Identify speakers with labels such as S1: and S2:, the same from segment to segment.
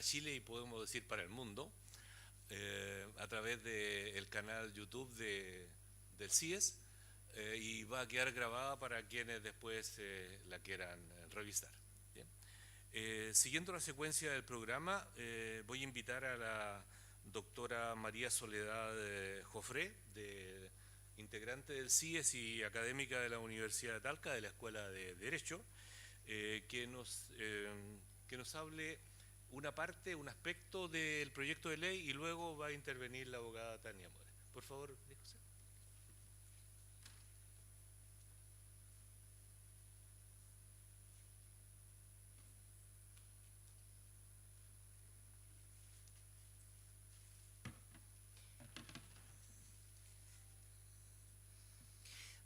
S1: Chile y podemos decir para el mundo, a través del canal YouTube del CIES, y va a quedar grabada para quienes después la quieran revisar. Bien. Siguiendo la secuencia del programa, voy a invitar a la doctora María Soledad Jofré, integrante del CIES y académica de la Universidad de Talca, de la Escuela de Derecho, que nos hable una parte, un aspecto del proyecto de ley, y luego va a intervenir la abogada Tania Mora. Por favor, José.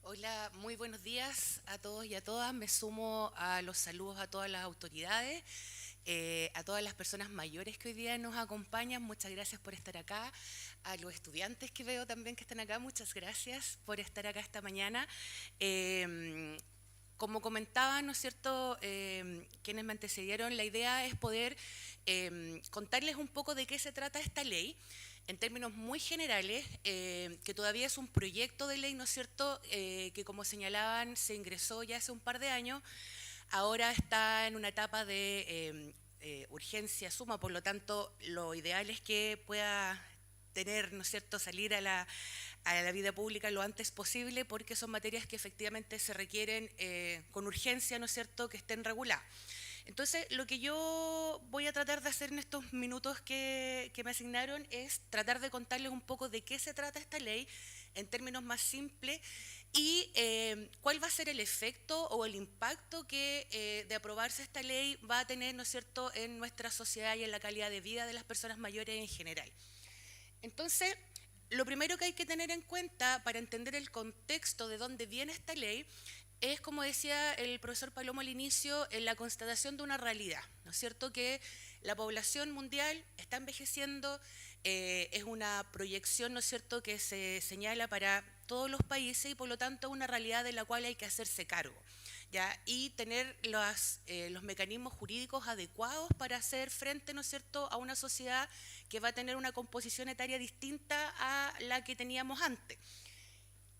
S2: Hola, muy buenos días a todos y a todas. Me sumo a los saludos a todas las autoridades, a todas las personas mayores que hoy día nos acompañan. Muchas gracias por estar acá. A los estudiantes que veo también que están acá, muchas gracias por estar acá esta mañana. Como comentaban, ¿no es cierto?, quienes me antecedieron, la idea es poder contarles un poco de qué se trata esta ley, en términos muy generales, que todavía es un proyecto de ley, ¿no es cierto?, que como señalaban se ingresó ya hace un par de años, ahora está en una etapa de urgencia suma, por lo tanto lo ideal es que pueda tener, ¿no es cierto?, salir a la vida pública lo antes posible, porque son materias que efectivamente se requieren con urgencia, ¿no es cierto?, que estén reguladas. Entonces, lo que yo voy a tratar de hacer en estos minutos que me asignaron es tratar de contarles un poco de qué se trata esta ley en términos más simples y cuál va a ser el efecto o el impacto que de aprobarse esta ley va a tener, ¿no es cierto?, en nuestra sociedad y en la calidad de vida de las personas mayores en general. Entonces, lo primero que hay que tener en cuenta para entender el contexto de dónde viene esta ley es, como decía el profesor Palomo al inicio, en la constatación de una realidad, ¿no es cierto?, que la población mundial está envejeciendo, es una proyección, ¿no es cierto?, que se señala para todos los países y por lo tanto una realidad de la cual hay que hacerse cargo, ¿ya? Y tener los mecanismos jurídicos adecuados para hacer frente, ¿no es cierto?, a una sociedad que va a tener una composición etaria distinta a la que teníamos antes.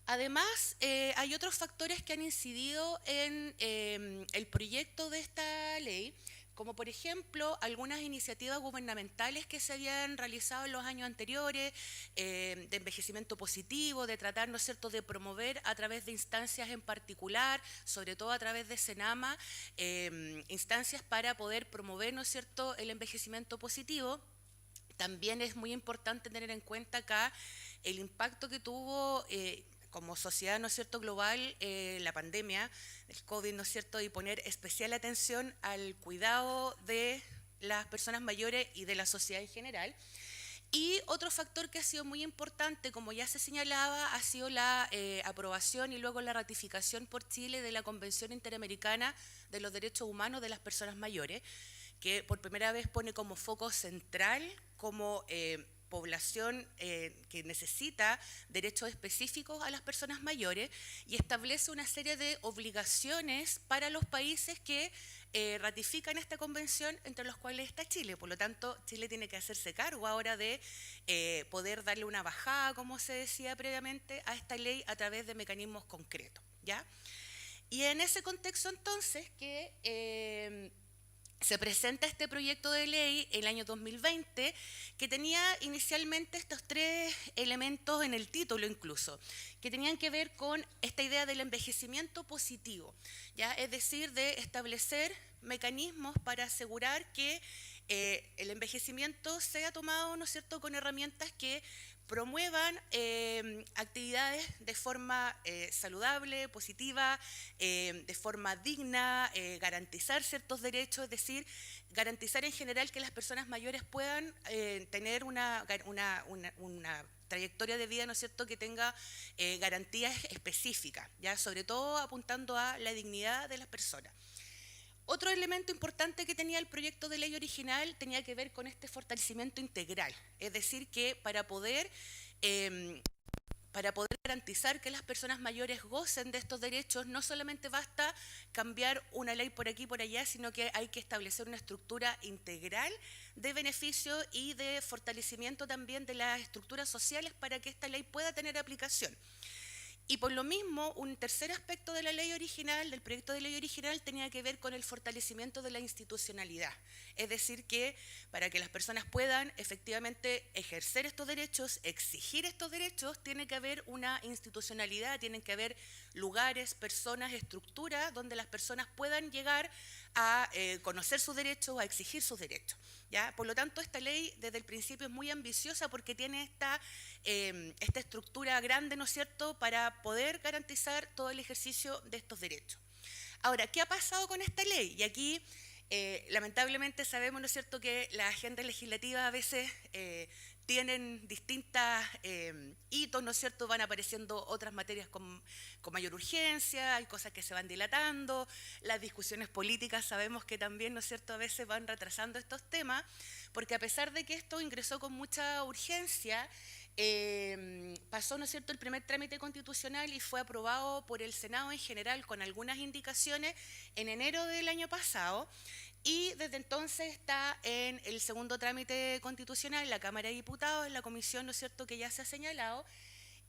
S2: Además, hay otros factores que han incidido en el proyecto de esta ley, como por ejemplo algunas iniciativas gubernamentales que se habían realizado en los años anteriores, de envejecimiento positivo, de tratar, ¿no es cierto?, de promover a través de instancias en particular, sobre todo a través de Senama, instancias para poder promover, ¿no es cierto?, el envejecimiento positivo. También es muy importante tener en cuenta acá el impacto que tuvo como sociedad, ¿no es cierto?, global, la pandemia, el COVID, ¿no es cierto?, y poner especial atención al cuidado de las personas mayores y de la sociedad en general. Y otro factor que ha sido muy importante, como ya se señalaba, ha sido la aprobación y luego la ratificación por Chile de la Convención Interamericana de los Derechos Humanos de las Personas Mayores, que por primera vez pone como foco central, como población que necesita derechos específicos a las personas mayores, y establece una serie de obligaciones para los países que ratifican esta convención, entre los cuales está Chile. Por lo tanto, Chile tiene que hacerse cargo ahora de poder darle una bajada, como se decía previamente, a esta ley a través de mecanismos concretos, ¿ya? Y en ese contexto, entonces, que se presenta este proyecto de ley en el año 2020, que tenía inicialmente estos tres elementos en el título incluso, que tenían que ver con esta idea del envejecimiento positivo, ¿ya? Es decir, de establecer mecanismos para asegurar que el envejecimiento sea tomado, ¿no es cierto?, con herramientas que promuevan actividades de forma saludable, positiva, de forma digna, garantizar ciertos derechos, es decir, garantizar en general que las personas mayores puedan tener una trayectoria de vida, ¿no es cierto?, que tenga garantías específicas, ¿ya?, sobre todo apuntando a la dignidad de las personas. Otro elemento importante que tenía el proyecto de ley original tenía que ver con este fortalecimiento integral, es decir, que para poder para poder garantizar que las personas mayores gocen de estos derechos, no solamente basta cambiar una ley por aquí y por allá, sino que hay que establecer una estructura integral de beneficio y de fortalecimiento también de las estructuras sociales para que esta ley pueda tener aplicación. Y por lo mismo, un tercer aspecto de la ley original, del proyecto de ley original, tenía que ver con el fortalecimiento de la institucionalidad. Es decir, que para que las personas puedan efectivamente ejercer estos derechos, exigir estos derechos, tiene que haber una institucionalidad, tienen que haber lugares, personas, estructuras donde las personas puedan llegar a conocer sus derechos, a exigir sus derechos. ¿Ya? Por lo tanto, esta ley desde el principio es muy ambiciosa porque tiene esta estructura grande, ¿no es cierto?, para poder garantizar todo el ejercicio de estos derechos. Ahora, ¿qué ha pasado con esta ley? Y aquí, lamentablemente, sabemos, ¿no es cierto?, que las agendas legislativas a veces tienen distintas hitos, ¿no es cierto?, van apareciendo otras materias con mayor urgencia, hay cosas que se van dilatando, las discusiones políticas sabemos que también, ¿no es cierto?, a veces van retrasando estos temas, porque a pesar de que esto ingresó con mucha urgencia, pasó, ¿no es cierto?, el primer trámite constitucional y fue aprobado por el Senado en general con algunas indicaciones en enero del año pasado. Y desde entonces está en el segundo trámite constitucional en la Cámara de Diputados, en la comisión, ¿no es cierto?, que ya se ha señalado.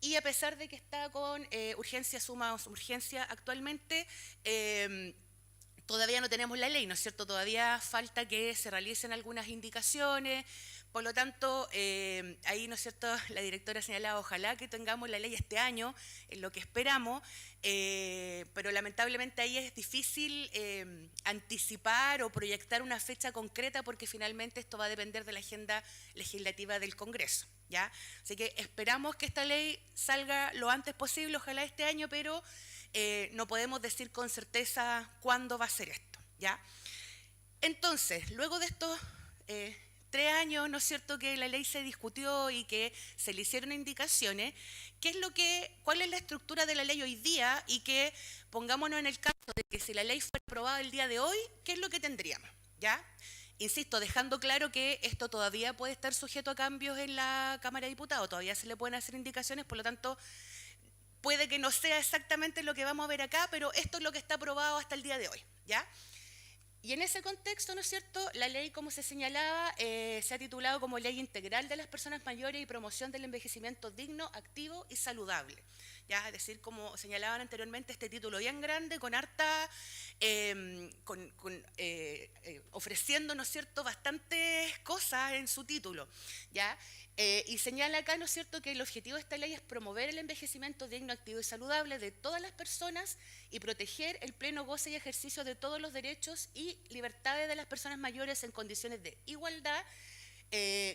S2: Y a pesar de que está con urgencia, suma urgencia actualmente, todavía no tenemos la ley, ¿no es cierto? Todavía falta que se realicen algunas indicaciones. Por lo tanto, ahí, ¿no es cierto?, la directora señalaba, ojalá que tengamos la ley este año, en lo que esperamos, pero lamentablemente ahí es difícil anticipar o proyectar una fecha concreta porque finalmente esto va a depender de la agenda legislativa del Congreso, ¿ya? Así que esperamos que esta ley salga lo antes posible, ojalá este año, pero no podemos decir con certeza cuándo va a ser esto, ¿ya? Entonces, luego de estos 3 años, ¿no es cierto?, que la ley se discutió y que se le hicieron indicaciones, ¿cuál es la estructura de la ley hoy día? Y que pongámonos en el caso de que si la ley fuera aprobada el día de hoy, ¿qué es lo que tendríamos? ¿Ya? Insisto, dejando claro que esto todavía puede estar sujeto a cambios en la Cámara de Diputados, todavía se le pueden hacer indicaciones, por lo tanto, puede que no sea exactamente lo que vamos a ver acá, pero esto es lo que está aprobado hasta el día de hoy, ¿ya? Y en ese contexto, ¿no es cierto?, la ley, como se señalaba, se ha titulado como Ley Integral de las Personas Mayores y Promoción del Envejecimiento Digno, Activo y Saludable. ¿Ya? Es decir, como señalaban anteriormente, este título bien grande, con harta, ofreciendo, ¿no es cierto?, bastantes cosas en su título, ¿ya? Y señala acá, ¿no es cierto?, que el objetivo de esta ley es promover el envejecimiento digno, activo y saludable de todas las personas y proteger el pleno goce y ejercicio de todos los derechos y libertades de las personas mayores en condiciones de igualdad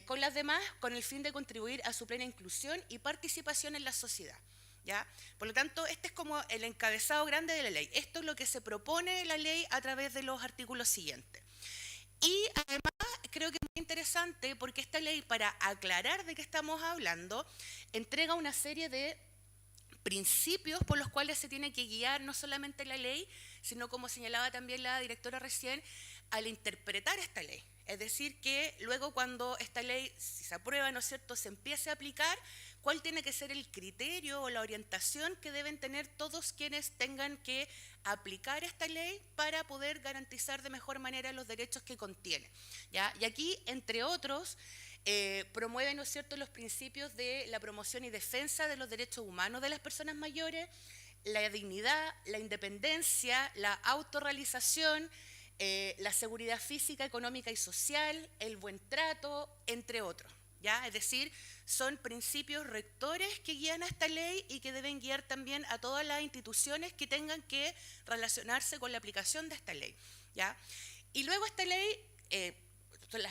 S2: con las demás, con el fin de contribuir a su plena inclusión y participación en la sociedad. ¿Ya? Por lo tanto, este es como el encabezado grande de la ley. Esto es lo que se propone la ley a través de los artículos siguientes. Y además creo que es muy interesante porque esta ley, para aclarar de qué estamos hablando, entrega una serie de principios por los cuales se tiene que guiar no solamente la ley, sino, como señalaba también la directora recién, al interpretar esta ley. Es decir, que luego cuando esta ley, si se aprueba, ¿no es cierto?, se empiece a aplicar, ¿cuál tiene que ser el criterio o la orientación que deben tener todos quienes tengan que aplicar esta ley para poder garantizar de mejor manera los derechos que contiene? ¿Ya? Y aquí, entre otros, promueve, ¿no es cierto?, los principios de la promoción y defensa de los derechos humanos de las personas mayores, la dignidad, la independencia, la autorrealización, la seguridad física, económica y social, el buen trato, entre otros. ¿Ya? Es decir, son principios rectores que guían a esta ley y que deben guiar también a todas las instituciones que tengan que relacionarse con la aplicación de esta ley. ¿Ya? Y luego esta ley,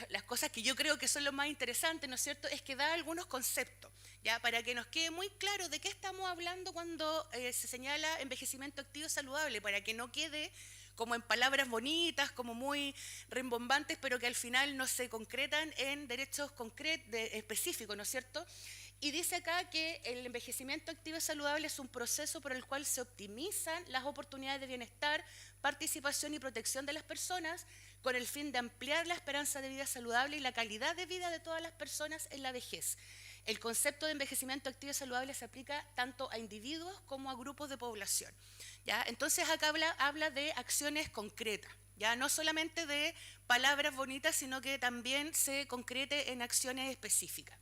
S2: las cosas que yo creo que son lo más interesantes, ¿no es cierto?, es que da algunos conceptos, ¿ya? Para que nos quede muy claro de qué estamos hablando cuando se señala envejecimiento activo y saludable, para que no quede como en palabras bonitas, como muy rimbombantes, pero que al final no se concretan en derechos específicos, ¿no es cierto? Y dice acá que el envejecimiento activo y saludable es un proceso por el cual se optimizan las oportunidades de bienestar, participación y protección de las personas con el fin de ampliar la esperanza de vida saludable y la calidad de vida de todas las personas en la vejez. el concepto de envejecimiento activo y saludable se aplica tanto a individuos como a grupos de población, ¿ya? Entonces acá habla de acciones concretas, ¿ya? No solamente de palabras bonitas, sino que también se concrete en acciones específicas.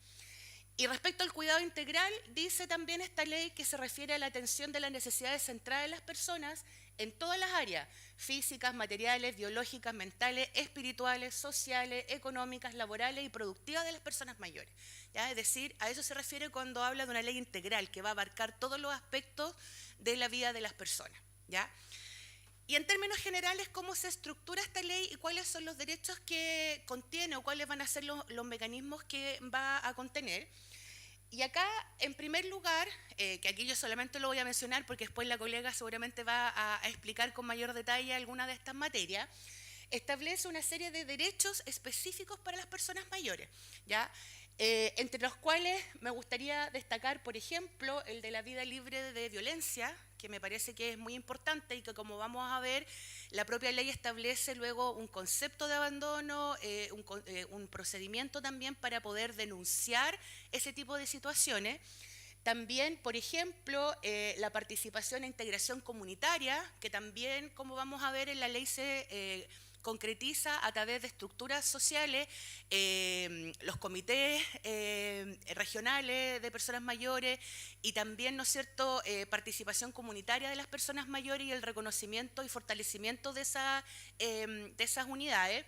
S2: Y respecto al cuidado integral, dice también esta ley que se refiere a la atención de las necesidades centrales de las personas en todas las áreas, físicas, materiales, biológicas, mentales, espirituales, sociales, económicas, laborales y productivas de las personas mayores, ¿ya? Es decir, a eso se refiere cuando habla de una ley integral que va a abarcar todos los aspectos de la vida de las personas, ¿ya? Y en términos generales, ¿cómo se estructura esta ley y cuáles son los derechos que contiene o cuáles van a ser los mecanismos que va a contener? Y acá, en primer lugar, que aquí yo solamente lo voy a mencionar porque después la colega seguramente va a explicar con mayor detalle alguna de estas materias, establece una serie de derechos específicos para las personas mayores, ¿ya? Entre los cuales me gustaría destacar, por ejemplo, el de la vida libre de violencia, que me parece que es muy importante y que, como vamos a ver, la propia ley establece luego un concepto de abandono, un procedimiento también para poder denunciar ese tipo de situaciones. También, por ejemplo, la participación e integración comunitaria, que también, como vamos a ver, en la ley se concretiza a través de estructuras sociales, los comités regionales de personas mayores y también, ¿no es cierto?, participación comunitaria de las personas mayores y el reconocimiento y fortalecimiento de esas unidades.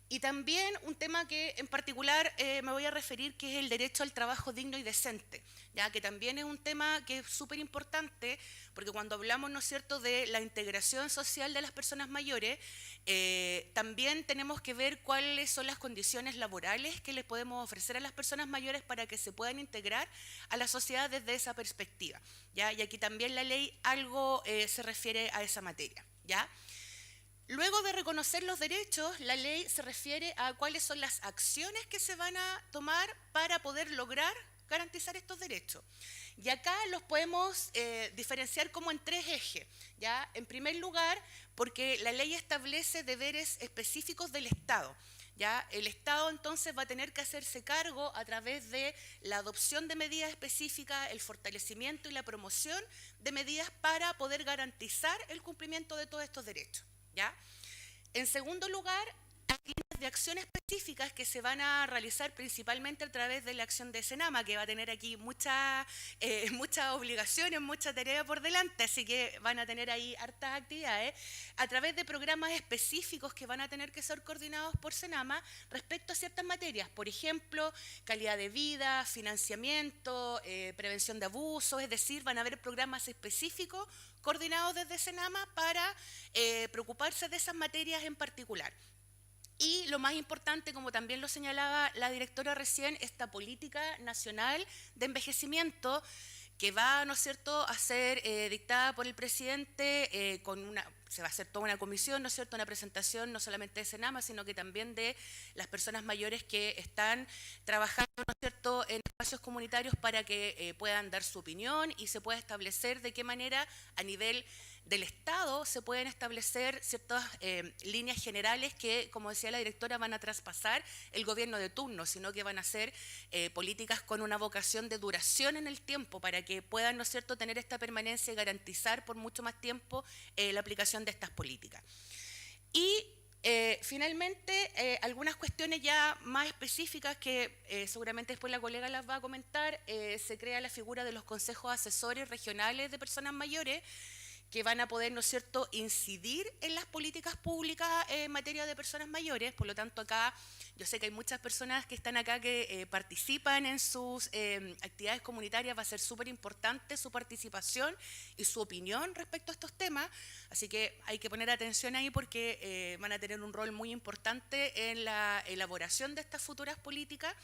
S2: Y también un tema que en particular me voy a referir, que es el derecho al trabajo digno y decente, ya que también es un tema que es súper importante, porque cuando hablamos, ¿no es cierto?, de la integración social de las personas mayores, también tenemos que ver cuáles son las condiciones laborales que les podemos ofrecer a las personas mayores para que se puedan integrar a la sociedad desde esa perspectiva, ¿ya? Y aquí también la ley algo se refiere a esa materia, ¿ya? Luego de reconocer los derechos, la ley se refiere a cuáles son las acciones que se van a tomar para poder lograr garantizar estos derechos. Y acá los podemos diferenciar como en tres ejes, ¿ya? En primer lugar, porque la ley establece deberes específicos del Estado, ¿ya? El Estado entonces va a tener que hacerse cargo a través de la adopción de medidas específicas, el fortalecimiento y la promoción de medidas para poder garantizar el cumplimiento de todos estos derechos, ¿ya? En segundo lugar, hay líneas de acción específicas que se van a realizar principalmente a través de la acción de Senama, que va a tener aquí muchas obligaciones, mucha tarea por delante, así que van a tener ahí hartas actividades, a través de programas específicos que van a tener que ser coordinados por Senama respecto a ciertas materias, por ejemplo, calidad de vida, financiamiento, prevención de abusos, es decir, van a haber programas específicos coordinados desde Senama para preocuparse de esas materias en particular. Y lo más importante, como también lo señalaba la directora recién, esta política nacional de envejecimiento que va, ¿no es cierto?, a ser dictada por el presidente, se va a hacer toda una comisión, ¿no es cierto?, una presentación no solamente de Senama, sino que también de las personas mayores que están trabajando, ¿no es cierto?, en espacios comunitarios para que puedan dar su opinión y se pueda establecer de qué manera a nivel del Estado se pueden establecer ciertas líneas generales que, como decía la directora, van a traspasar el gobierno de turno, sino que van a ser políticas con una vocación de duración en el tiempo para que puedan, ¿no es cierto?, tener esta permanencia y garantizar por mucho más tiempo la aplicación de estas políticas. Y finalmente, algunas cuestiones ya más específicas que seguramente después la colega las va a comentar, se crea la figura de los consejos asesores regionales de personas mayores, que van a poder, ¿no es cierto?, incidir en las políticas públicas en materia de personas mayores. Por lo tanto, acá yo sé que hay muchas personas que están acá que participan en sus actividades comunitarias. Va a ser súper importante su participación y su opinión respecto a estos temas, así que hay que poner atención ahí porque van a tener un rol muy importante en la elaboración de estas futuras políticas.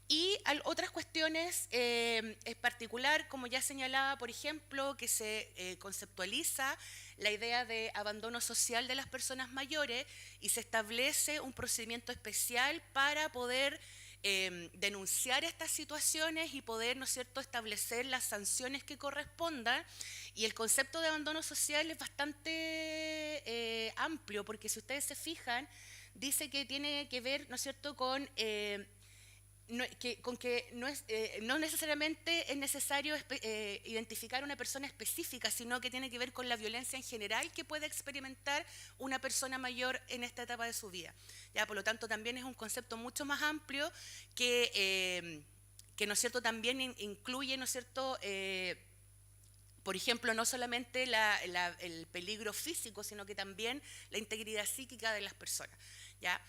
S2: Y otras cuestiones, es particular, como ya señalaba, por ejemplo, que se conceptualiza la idea de abandono social de las personas mayores y se establece un procedimiento especial para poder denunciar estas situaciones y poder, ¿no es cierto?, establecer las sanciones que correspondan. Y el concepto de abandono social es bastante amplio, porque si ustedes se fijan, dice que tiene que ver, ¿no es cierto?, con con que no necesariamente es necesario identificar una persona específica, sino que tiene que ver con la violencia en general que puede experimentar una persona mayor en esta etapa de su vida. ¿Ya? Por lo tanto, también es un concepto mucho más amplio que ¿no es cierto?, también incluye, ¿no es cierto?, por ejemplo, no solamente el peligro físico, sino que también la integridad psíquica de las personas. ¿Ya?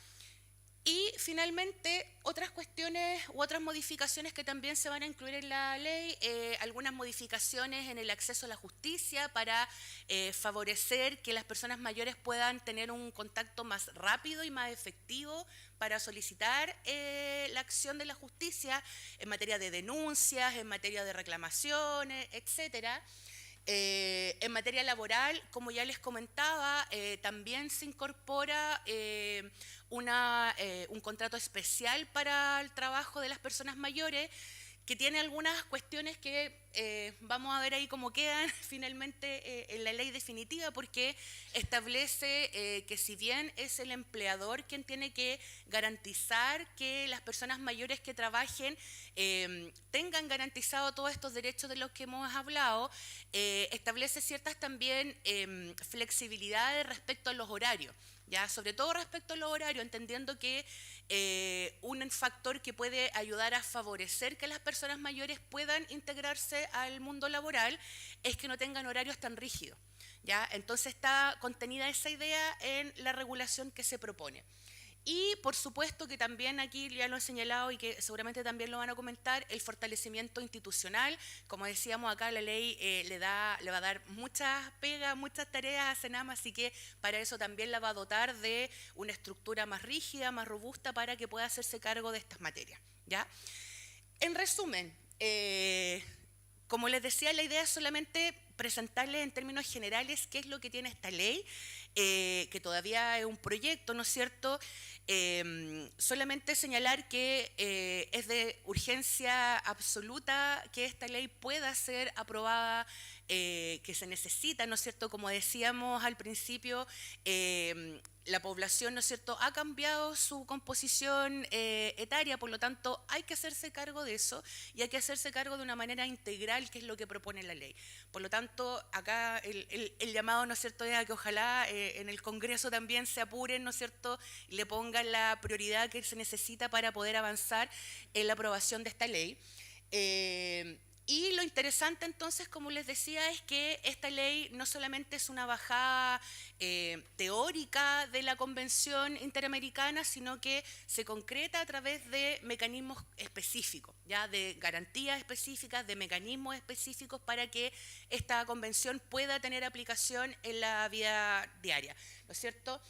S2: Y finalmente, otras cuestiones u otras modificaciones que también se van a incluir en la ley, algunas modificaciones en el acceso a la justicia para favorecer que las personas mayores puedan tener un contacto más rápido y más efectivo para solicitar la acción de la justicia en materia de denuncias, en materia de reclamaciones, etcétera. En materia laboral, como ya les comentaba, también se incorpora un contrato especial para el trabajo de las personas mayores, que tiene algunas cuestiones que vamos a ver ahí cómo quedan finalmente en la ley definitiva, porque establece que si bien es el empleador quien tiene que garantizar que las personas mayores que trabajen tengan garantizado todos estos derechos de los que hemos hablado, establece ciertas también flexibilidades respecto a los horarios. ¿Ya? Sobre todo respecto a los horarios, entendiendo que un factor que puede ayudar a favorecer que las personas mayores puedan integrarse al mundo laboral es que no tengan horarios tan rígidos. ¿Ya? Entonces está contenida esa idea en la regulación que se propone. Y por supuesto que también aquí ya lo he señalado y que seguramente también lo van a comentar, el fortalecimiento institucional. Como decíamos acá, la ley le va a dar muchas pegas, muchas tareas a Senama, así que para eso también la va a dotar de una estructura más rígida, más robusta, para que pueda hacerse cargo de estas materias. ¿Ya? En resumen, como les decía, la idea es solamente presentarles en términos generales qué es lo que tiene esta ley, que todavía es un proyecto, ¿no es cierto? Solamente señalar que es de urgencia absoluta que esta ley pueda ser aprobada, que se necesita, ¿no es cierto? Como decíamos al principio, la población, ¿no es cierto?, ha cambiado su composición etaria, por lo tanto hay que hacerse cargo de eso y hay que hacerse cargo de una manera integral, que es lo que propone la ley. Por lo tanto, acá el llamado, ¿no es cierto?, es a que ojalá en el Congreso también se apuren, ¿no es cierto?, y le pongan la prioridad que se necesita para poder avanzar en la aprobación de esta ley. Y lo interesante entonces, como les decía, es que esta ley no solamente es una bajada teórica de la Convención Interamericana, sino que se concreta a través de mecanismos específicos, ya de garantías específicas, de mecanismos específicos para que esta convención pueda tener aplicación en la vida diaria, ¿no es cierto?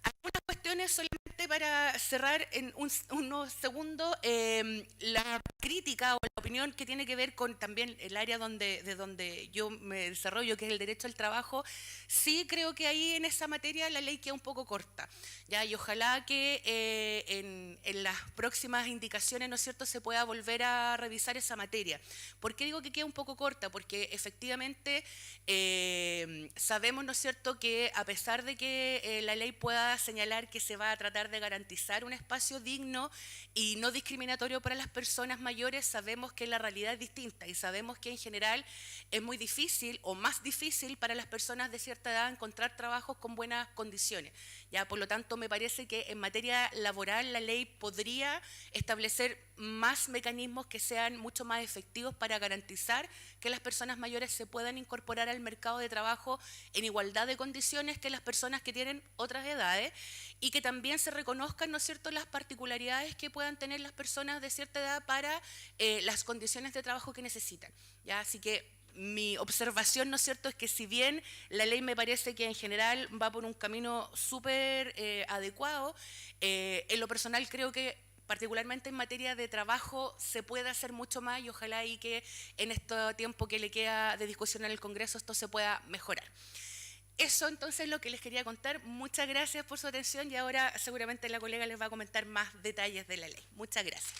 S2: Algunas cuestiones solamente para cerrar en unos segundos, la crítica o la opinión que tiene que ver con también el área de donde yo me desarrollo, que es el derecho al trabajo. Sí creo que ahí en esa materia la ley queda un poco corta, ¿ya? Y ojalá que en las próximas indicaciones, ¿no es cierto?, se pueda volver a revisar esa materia. ¿Por qué digo que queda un poco corta? Porque efectivamente sabemos, ¿no es cierto?, que a pesar de que la ley pueda señalar que se va a tratar de garantizar un espacio digno y no discriminatorio para las personas mayores, sabemos que la realidad es distinta y sabemos que en general es muy difícil o más difícil para las personas de cierta edad encontrar trabajos con buenas condiciones. Ya, por lo tanto, me parece que en materia laboral la ley podría establecer más mecanismos que sean mucho más efectivos para garantizar que las personas mayores se puedan incorporar al mercado de trabajo en igualdad de condiciones que las personas que tienen otras edades, y que también se reconozcan, ¿no es cierto?, las particularidades que puedan tener las personas de cierta edad para las condiciones de trabajo que necesitan. ¿Ya? Así que mi observación, ¿no es cierto?, es que si bien la ley me parece que en general va por un camino súper adecuado, en lo personal creo que particularmente en materia de trabajo se puede hacer mucho más, y ojalá y que en este tiempo que le queda de discusión en el Congreso esto se pueda mejorar. Eso entonces es lo que les quería contar. Muchas gracias por su atención y ahora seguramente la colega les va a comentar más detalles de la ley. Muchas gracias.